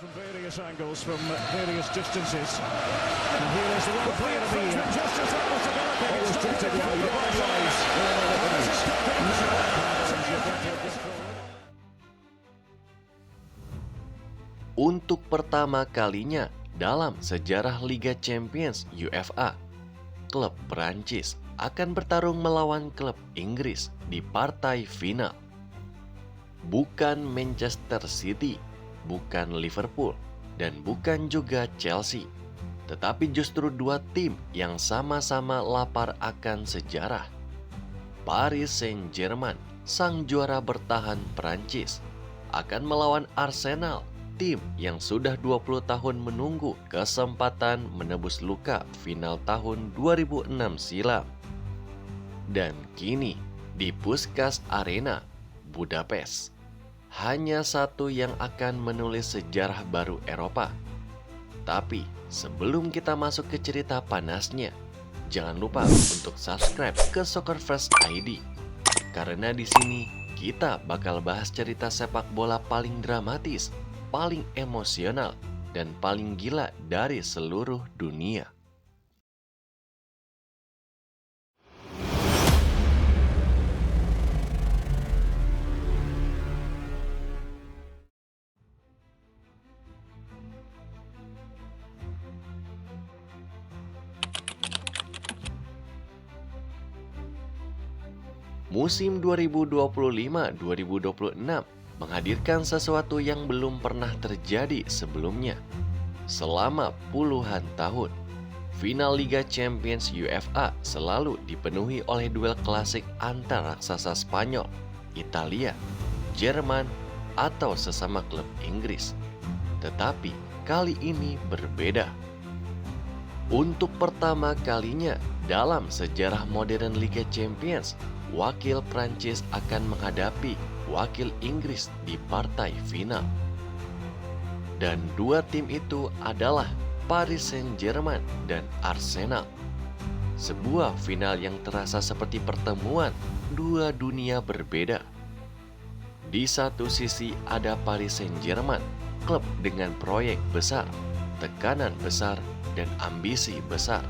from various angles, from various distances. And here is the one player of the year. Always drifted wide. Untuk pertama kalinya dalam sejarah Liga Champions UEFA, klub Prancis akan bertarung melawan klub Inggris di partai final. Bukan Manchester City, bukan Liverpool, dan bukan juga Chelsea, tetapi justru dua tim yang sama-sama lapar akan sejarah. Paris Saint-Germain, sang juara bertahan Prancis, akan melawan Arsenal, tim yang sudah 20 tahun menunggu kesempatan menebus luka final tahun 2006 silam. Dan kini di Puskás Arena, Budapest, hanya satu yang akan menulis sejarah baru Eropa. Tapi sebelum kita masuk ke cerita panasnya, jangan lupa untuk subscribe ke Soccer First ID. Karena di sini kita bakal bahas cerita sepak bola paling dramatis, paling emosional, dan paling gila dari seluruh dunia. Musim 2025-2026 menghadirkan sesuatu yang belum pernah terjadi sebelumnya. Selama puluhan tahun, final Liga Champions UEFA selalu dipenuhi oleh duel klasik antar raksasa Spanyol, Italia, Jerman, atau sesama klub Inggris. Tetapi kali ini berbeda. Untuk pertama kalinya dalam sejarah modern Liga Champions, wakil Prancis akan menghadapi wakil Inggris di partai final. Dan dua tim itu adalah Paris Saint-Germain dan Arsenal. Sebuah final yang terasa seperti pertemuan dua dunia berbeda. Di satu sisi ada Paris Saint-Germain, klub dengan proyek besar, tekanan besar, dan ambisi besar.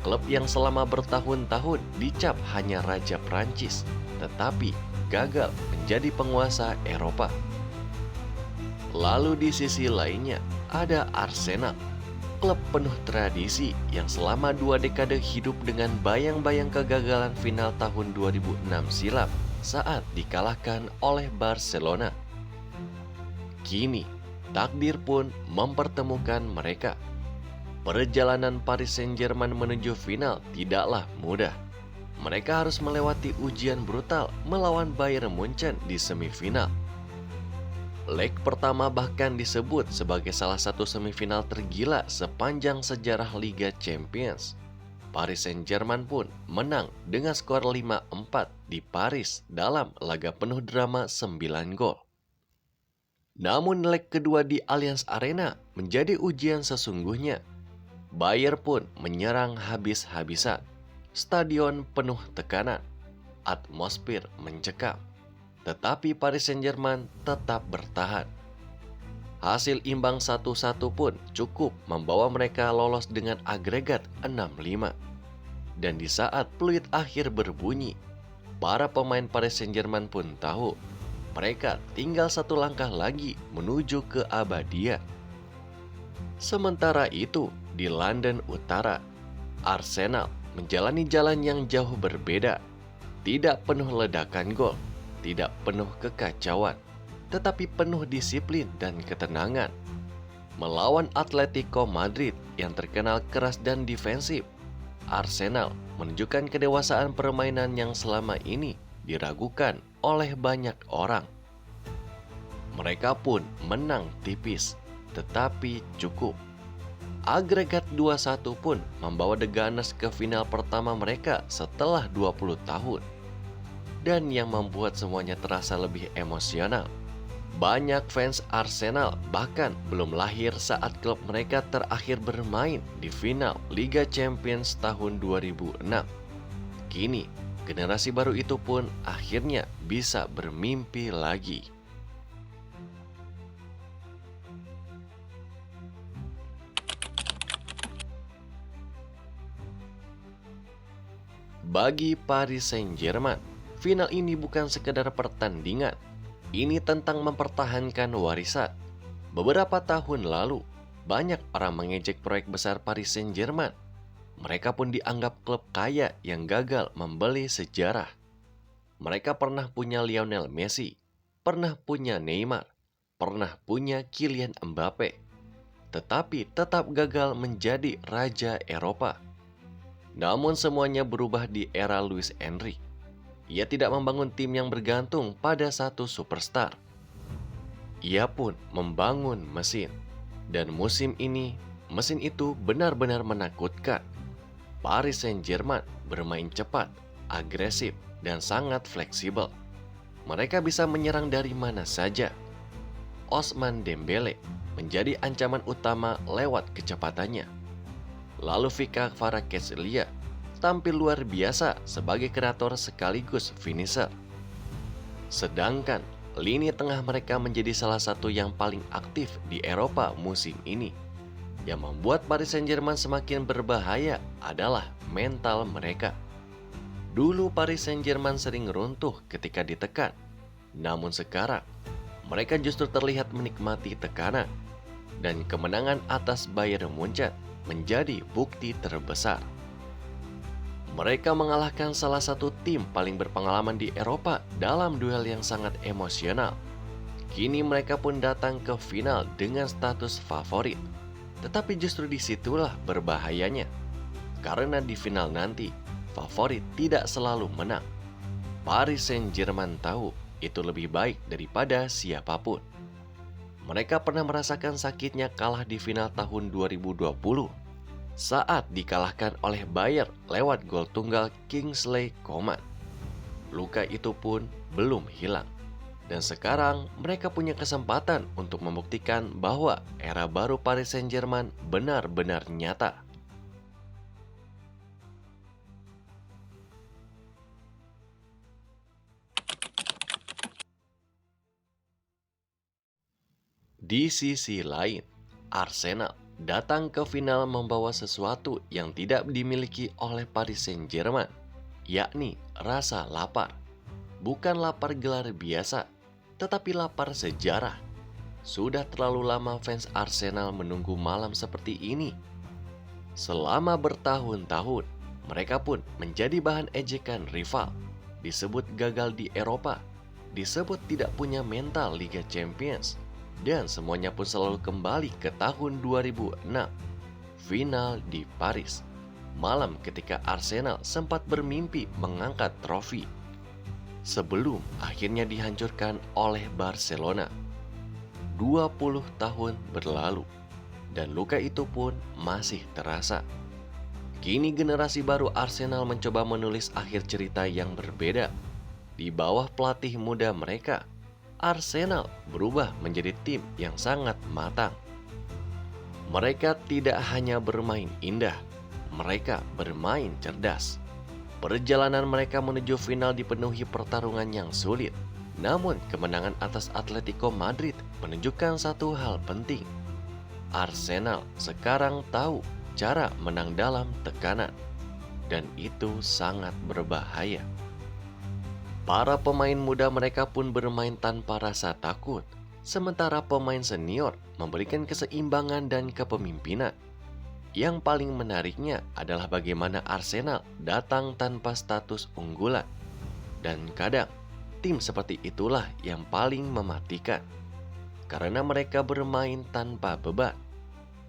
Klub yang selama bertahun-tahun dicap hanya Raja Prancis, tetapi gagal menjadi penguasa Eropa. Lalu di sisi lainnya ada Arsenal, klub penuh tradisi yang selama 2 dekade hidup dengan bayang-bayang kegagalan final tahun 2006 silam saat dikalahkan oleh Barcelona. Kini, takdir pun mempertemukan mereka. Perjalanan Paris Saint-Germain menuju final tidaklah mudah. Mereka harus melewati ujian brutal melawan Bayern Munchen di semifinal. Leg pertama bahkan disebut sebagai salah satu semifinal tergila sepanjang sejarah Liga Champions. Paris Saint-Germain pun menang dengan skor 5-4 di Paris dalam laga penuh drama 9 gol. Namun leg kedua di Allianz Arena menjadi ujian sesungguhnya. Bayern pun menyerang habis-habisan. Stadion penuh tekanan, atmosfer mencekam. Tetapi Paris Saint-Germain tetap bertahan. Hasil imbang 1-1 pun cukup membawa mereka lolos dengan agregat 6-5. Dan di saat peluit akhir berbunyi, para pemain Paris Saint-Germain pun tahu mereka tinggal satu langkah lagi menuju keabadian. Sementara itu, di London Utara, Arsenal menjalani jalan yang jauh berbeda. Tidak penuh ledakan gol, tidak penuh kekacauan, tetapi penuh disiplin dan ketenangan. Melawan Atletico Madrid yang terkenal keras dan defensif, Arsenal menunjukkan kedewasaan permainan yang selama ini diragukan oleh banyak orang. Mereka pun menang tipis, tetapi cukup. Agregat 2-1 pun membawa The Gunners ke final pertama mereka setelah 20 tahun. Dan yang membuat semuanya terasa lebih emosional, banyak fans Arsenal bahkan belum lahir saat klub mereka terakhir bermain di final Liga Champions tahun 2006. Kini, generasi baru itu pun akhirnya bisa bermimpi lagi. Bagi Paris Saint-Germain, final ini bukan sekedar pertandingan. Ini tentang mempertahankan warisan. Beberapa tahun lalu, banyak orang mengejek proyek besar Paris Saint-Germain. Mereka pun dianggap klub kaya yang gagal membeli sejarah. Mereka pernah punya Lionel Messi, pernah punya Neymar, pernah punya Kylian Mbappe, tetapi tetap gagal menjadi raja Eropa. Namun semuanya berubah di era Luis Enrique. Ia tidak membangun tim yang bergantung pada satu superstar. Ia pun membangun mesin. Dan musim ini, mesin itu benar-benar menakutkan. Paris Saint-Germain bermain cepat, agresif, dan sangat fleksibel. Mereka bisa menyerang dari mana saja. Ousmane Dembélé menjadi ancaman utama lewat kecepatannya. Lalu Vika Kvaratskhelia tampil luar biasa sebagai kreator sekaligus finisher. Sedangkan lini tengah mereka menjadi salah satu yang paling aktif di Eropa musim ini. Yang membuat Paris Saint-Germain semakin berbahaya adalah mental mereka. Dulu Paris Saint-Germain sering runtuh ketika ditekan. Namun sekarang, mereka justru terlihat menikmati tekanan. Dan kemenangan atas Bayern Munchen menjadi bukti terbesar. Mereka mengalahkan salah satu tim paling berpengalaman di Eropa dalam duel yang sangat emosional. Kini mereka pun datang ke final dengan status favorit. Tetapi justru disitulah berbahayanya. Karena di final nanti, favorit tidak selalu menang. Paris Saint-Germain tahu itu lebih baik daripada siapapun. Mereka pernah merasakan sakitnya kalah di final tahun 2020 saat dikalahkan oleh Bayern lewat gol tunggal Kingsley Coman. Luka itu pun belum hilang. Dan sekarang mereka punya kesempatan untuk membuktikan bahwa era baru Paris Saint-Germain benar-benar nyata. Di sisi lain, Arsenal datang ke final membawa sesuatu yang tidak dimiliki oleh Paris Saint-Germain, yakni rasa lapar. Bukan lapar gelar biasa, tetapi lapar sejarah. Sudah terlalu lama fans Arsenal menunggu malam seperti ini. Selama bertahun-tahun, mereka pun menjadi bahan ejekan rival. Disebut gagal di Eropa, disebut tidak punya mental Liga Champions. Dan semuanya pun selalu kembali ke tahun 2006. Final di Paris. Malam ketika Arsenal sempat bermimpi mengangkat trofi. Sebelum akhirnya dihancurkan oleh Barcelona. 20 tahun berlalu. Dan luka itu pun masih terasa. Kini generasi baru Arsenal mencoba menulis akhir cerita yang berbeda. Di bawah pelatih muda mereka, Arsenal berubah menjadi tim yang sangat matang. Mereka tidak hanya bermain indah, mereka bermain cerdas. Perjalanan mereka menuju final dipenuhi pertarungan yang sulit. Namun kemenangan atas Atletico Madrid menunjukkan satu hal penting. Arsenal sekarang tahu cara menang dalam tekanan. Dan itu sangat berbahaya. Para pemain muda mereka pun bermain tanpa rasa takut, sementara pemain senior memberikan keseimbangan dan kepemimpinan. Yang paling menariknya adalah bagaimana Arsenal datang tanpa status unggulan. Dan kadang, tim seperti itulah yang paling mematikan. Karena mereka bermain tanpa beban.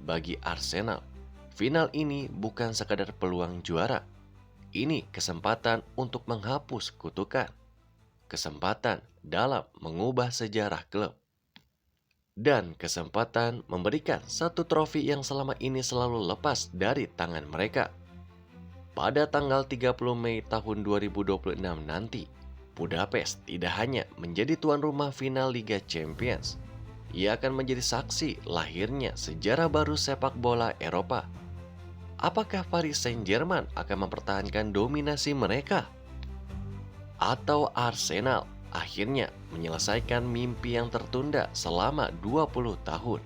Bagi Arsenal, final ini bukan sekadar peluang juara. Ini kesempatan untuk menghapus kutukan. Kesempatan dalam mengubah sejarah klub. Dan kesempatan memberikan satu trofi yang selama ini selalu lepas dari tangan mereka. Pada tanggal 30 Mei tahun 2026 nanti, Budapest tidak hanya menjadi tuan rumah final Liga Champions. Ia akan menjadi saksi lahirnya sejarah baru sepak bola Eropa. Apakah Paris Saint-Germain akan mempertahankan dominasi mereka? Atau Arsenal akhirnya menyelesaikan mimpi yang tertunda selama 20 tahun?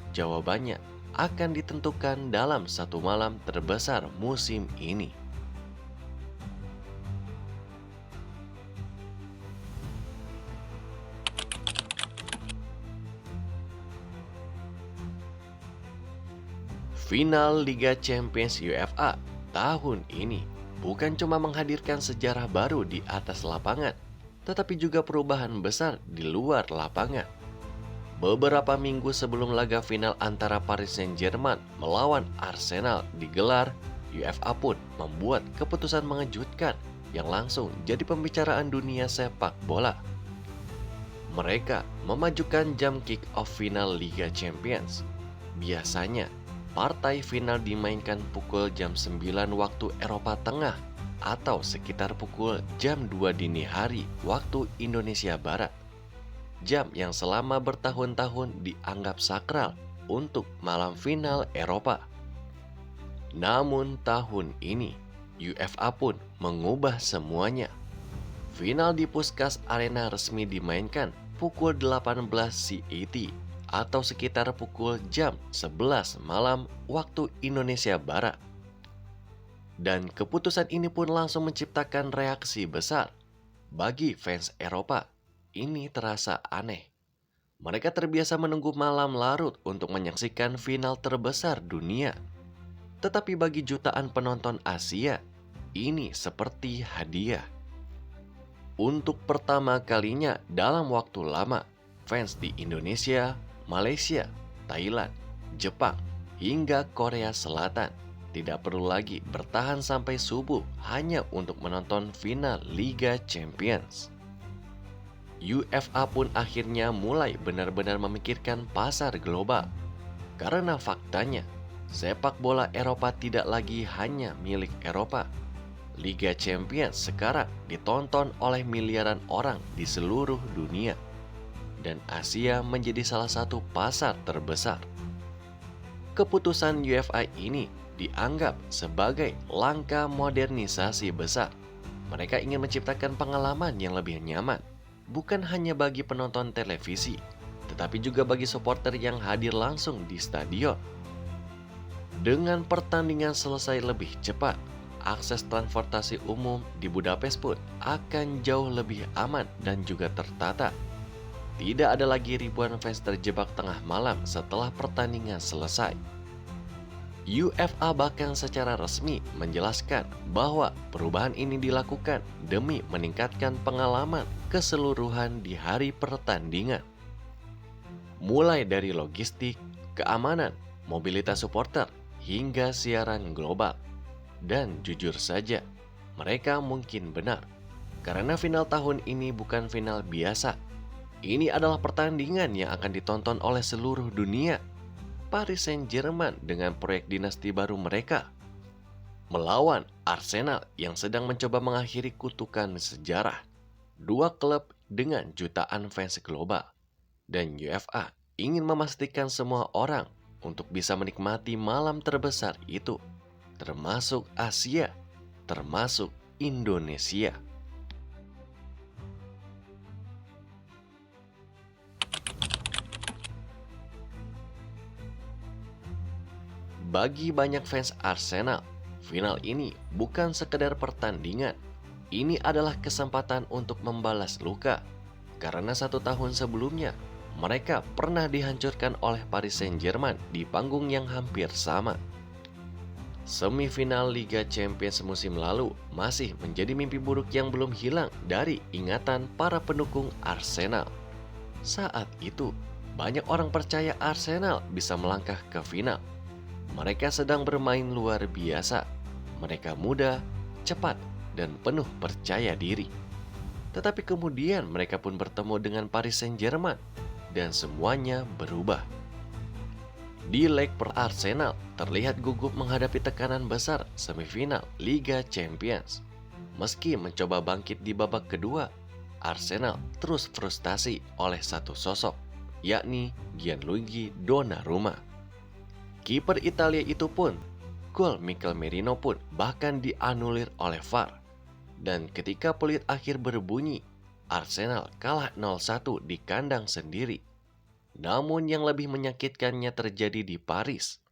Jawabannya akan ditentukan dalam satu malam terbesar musim ini. Final Liga Champions UEFA tahun ini bukan cuma menghadirkan sejarah baru di atas lapangan, tetapi juga perubahan besar di luar lapangan. Beberapa minggu sebelum laga final antara Paris Saint-Germain melawan Arsenal digelar, UEFA pun membuat keputusan mengejutkan yang langsung jadi pembicaraan dunia sepak bola. Mereka memajukan jam kick-off final Liga Champions. Biasanya, partai final dimainkan pukul jam 9 waktu Eropa Tengah atau sekitar pukul jam 2 dini hari waktu Indonesia Barat. Jam yang selama bertahun-tahun dianggap sakral untuk malam final Eropa. Namun tahun ini, UEFA pun mengubah semuanya. Final di Puskás Arena resmi dimainkan pukul 18 CET atau sekitar pukul jam 11 malam waktu Indonesia Barat. Dan keputusan ini pun langsung menciptakan reaksi besar. Bagi fans Eropa, ini terasa aneh. Mereka terbiasa menunggu malam larut untuk menyaksikan final terbesar dunia. Tetapi bagi jutaan penonton Asia, ini seperti hadiah. Untuk pertama kalinya dalam waktu lama, fans di Indonesia, Malaysia, Thailand, Jepang, hingga Korea Selatan tidak perlu lagi bertahan sampai subuh hanya untuk menonton final Liga Champions. UEFA pun akhirnya mulai benar-benar memikirkan pasar global. Karena faktanya, sepak bola Eropa tidak lagi hanya milik Eropa. Liga Champions sekarang ditonton oleh miliaran orang di seluruh dunia. Dan Asia menjadi salah satu pasar terbesar. Keputusan UEFA ini dianggap sebagai langkah modernisasi besar. Mereka ingin menciptakan pengalaman yang lebih nyaman, bukan hanya bagi penonton televisi, tetapi juga bagi supporter yang hadir langsung di stadion. Dengan pertandingan selesai lebih cepat, akses transportasi umum di Budapest pun akan jauh lebih aman dan juga tertata. Tidak ada lagi ribuan fans terjebak tengah malam setelah pertandingan selesai. UEFA bahkan secara resmi menjelaskan bahwa perubahan ini dilakukan demi meningkatkan pengalaman keseluruhan di hari pertandingan. Mulai dari logistik, keamanan, mobilitas supporter, hingga siaran global. Dan jujur saja, mereka mungkin benar. Karena final tahun ini bukan final biasa. Ini adalah pertandingan yang akan ditonton oleh seluruh dunia. Paris Saint-Germain dengan proyek dinasti baru mereka melawan Arsenal yang sedang mencoba mengakhiri kutukan sejarah. Dua klub dengan jutaan fans global. Dan UEFA ingin memastikan semua orang untuk bisa menikmati malam terbesar itu, termasuk Asia, termasuk Indonesia. Bagi banyak fans Arsenal, final ini bukan sekedar pertandingan. Ini adalah kesempatan untuk membalas luka. Karena 1 tahun sebelumnya, mereka pernah dihancurkan oleh Paris Saint-Germain di panggung yang hampir sama. Semifinal Liga Champions musim lalu masih menjadi mimpi buruk yang belum hilang dari ingatan para pendukung Arsenal. Saat itu, banyak orang percaya Arsenal bisa melangkah ke final. Mereka sedang bermain luar biasa. Mereka muda, cepat, dan penuh percaya diri. Tetapi kemudian mereka pun bertemu dengan Paris Saint-Germain dan semuanya berubah. Di leg per Arsenal terlihat gugup menghadapi tekanan besar semifinal Liga Champions. Meski mencoba bangkit di babak kedua, Arsenal terus frustasi oleh satu sosok, yakni Gianluigi Donnarumma. Kiper Italia itu pun, gol Mikel Merino pun bahkan dianulir oleh VAR. Dan ketika peluit akhir berbunyi, Arsenal kalah 0-1 di kandang sendiri. Namun yang lebih menyakitkannya terjadi di Paris.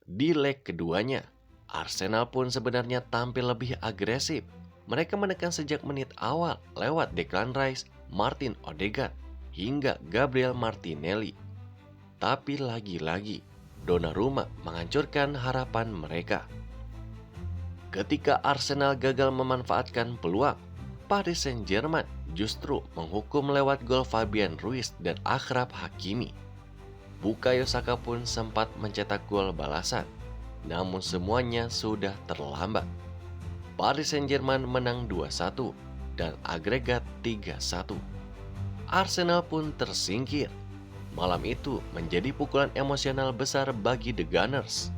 Di leg keduanya, Arsenal pun sebenarnya tampil lebih agresif. Mereka menekan sejak menit awal lewat Declan Rice, Martin Odegaard, hingga Gabriel Martinelli. Tapi lagi-lagi, Donnarumma menghancurkan harapan mereka. Ketika Arsenal gagal memanfaatkan peluang, Paris Saint-Germain justru menghukum lewat gol Fabian Ruiz dan Achraf Hakimi. Bukayo Saka pun sempat mencetak gol balasan, namun semuanya sudah terlambat. Paris Saint-Germain menang 2-1 dan agregat 3-1. Arsenal pun tersingkir. Malam itu menjadi pukulan emosional besar bagi The Gunners,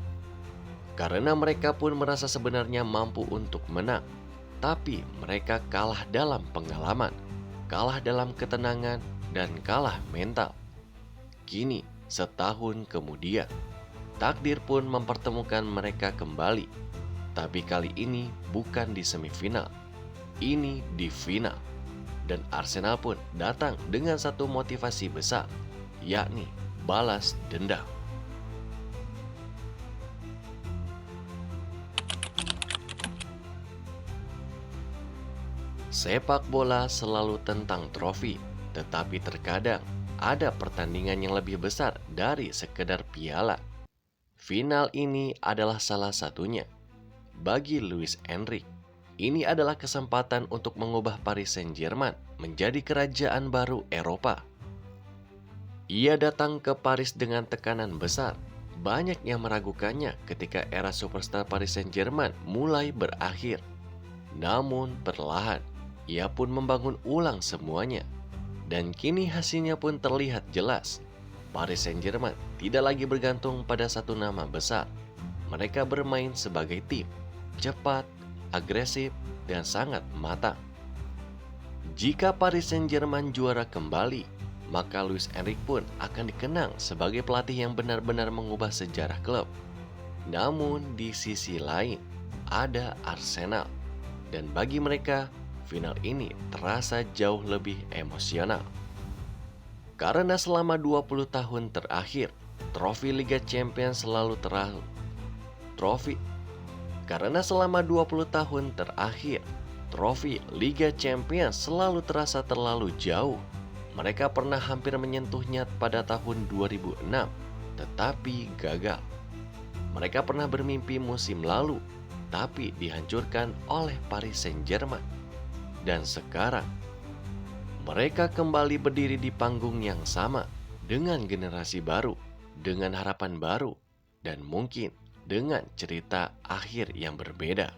karena mereka pun merasa sebenarnya mampu untuk menang, tapi mereka kalah dalam pengalaman, kalah dalam ketenangan, dan kalah mental. Kini, setahun kemudian, takdir pun mempertemukan mereka kembali. Tapi kali ini bukan di semifinal, ini di final. Dan Arsenal pun datang dengan satu motivasi besar, yakni balas dendam. Sepak bola selalu tentang trofi, tetapi terkadang ada pertandingan yang lebih besar dari sekedar piala. Final ini adalah salah satunya. Bagi Luis Enrique, ini adalah kesempatan untuk mengubah Paris Saint-Germain menjadi kerajaan baru Eropa. Ia datang ke Paris dengan tekanan besar. Banyak yang meragukannya ketika era superstar Paris Saint-Germain mulai berakhir. Namun perlahan, ia pun membangun ulang semuanya. Dan kini hasilnya pun terlihat jelas. Paris Saint-Germain tidak lagi bergantung pada satu nama besar. Mereka bermain sebagai tim, cepat, agresif, dan sangat matang. Jika Paris Saint-Germain juara kembali, maka Luis Enrique pun akan dikenang sebagai pelatih yang benar-benar mengubah sejarah klub. Namun di sisi lain, ada Arsenal. Dan bagi mereka, final ini terasa jauh lebih emosional. Karena selama 20 tahun terakhir, trofi Liga Champions selalu Karena selama 20 tahun terakhir, trofi Liga Champions selalu terasa terlalu jauh. Mereka pernah hampir menyentuhnya pada tahun 2006, tetapi gagal. Mereka pernah bermimpi musim lalu, tapi dihancurkan oleh Paris Saint-Germain. Dan sekarang, mereka kembali berdiri di panggung yang sama, dengan generasi baru, dengan harapan baru, dan mungkin dengan cerita akhir yang berbeda.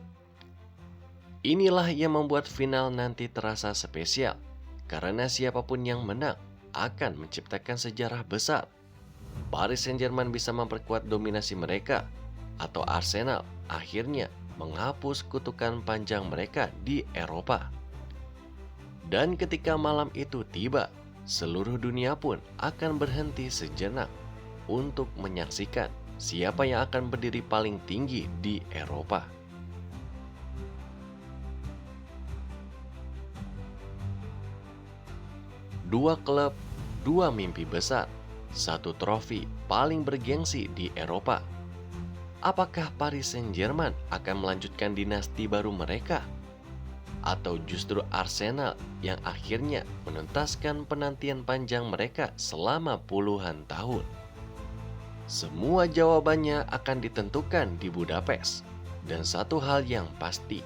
Inilah yang membuat final nanti terasa spesial, karena siapapun yang menang akan menciptakan sejarah besar. Paris Saint-Germain bisa memperkuat dominasi mereka, atau Arsenal akhirnya menghapus kutukan panjang mereka di Eropa. Dan ketika malam itu tiba, seluruh dunia pun akan berhenti sejenak untuk menyaksikan siapa yang akan berdiri paling tinggi di Eropa. Dua klub, dua mimpi besar, satu trofi paling bergengsi di Eropa. Apakah Paris Saint-Germain akan melanjutkan dinasti baru mereka? Atau justru Arsenal yang akhirnya menuntaskan penantian panjang mereka selama puluhan tahun? Semua jawabannya akan ditentukan di Budapest. Dan satu hal yang pasti,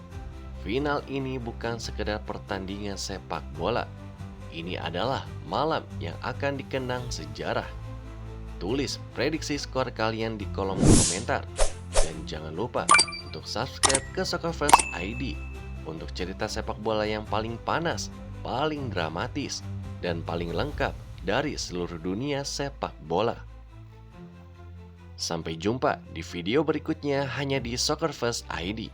final ini bukan sekedar pertandingan sepak bola. Ini adalah malam yang akan dikenang sejarah. Tulis prediksi skor kalian di kolom komentar. Dan jangan lupa untuk subscribe ke Soccerverse ID untuk cerita sepak bola yang paling panas, paling dramatis, dan paling lengkap dari seluruh dunia sepak bola. Sampai jumpa di video berikutnya hanya di Soccerverse ID.